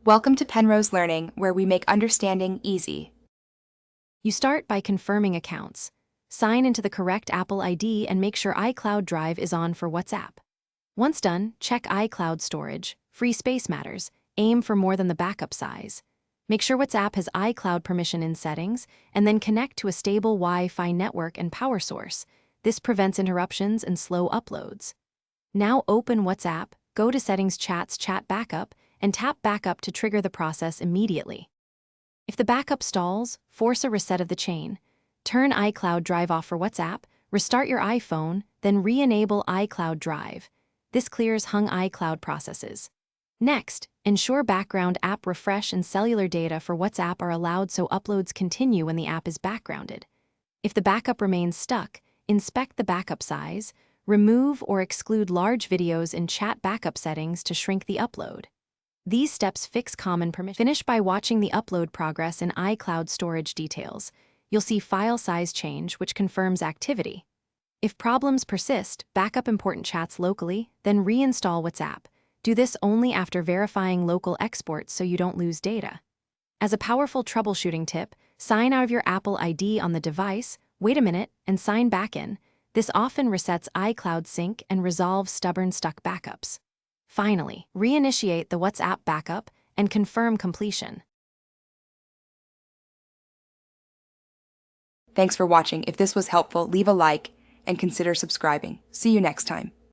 Welcome to Penrose Learning, where we make understanding easy. You start by confirming accounts. Sign into the correct Apple ID and make sure iCloud Drive is on for WhatsApp. Once done, check iCloud storage. Free space matters. Aim for more than the backup size. Make sure WhatsApp has iCloud permission in settings, and then connect to a stable Wi-Fi network and power source. This prevents interruptions and slow uploads. Now open WhatsApp, go to Settings Chats Chat Backup, and tap Backup to trigger the process immediately. If the backup stalls, force a reset of the chain. Turn iCloud Drive off for WhatsApp, restart your iPhone, then re-enable iCloud Drive. This clears hung iCloud processes. Next, ensure background app refresh and cellular data for WhatsApp are allowed so uploads continue when the app is backgrounded. If the backup remains stuck, inspect the backup size, remove or exclude large videos in chat backup settings to shrink the upload. These steps fix common permissions. Finish by watching the upload progress in iCloud storage details. You'll see file size change, which confirms activity. If problems persist, back up important chats locally, then reinstall WhatsApp. Do this only after verifying local exports so you don't lose data. As a powerful troubleshooting tip, sign out of your Apple ID on the device, wait a minute, and sign back in. This often resets iCloud sync and resolves stubborn stuck backups. Finally, reinitiate the WhatsApp backup and confirm completion. Thanks for watching. If this was helpful, leave a like and consider subscribing. See you next time.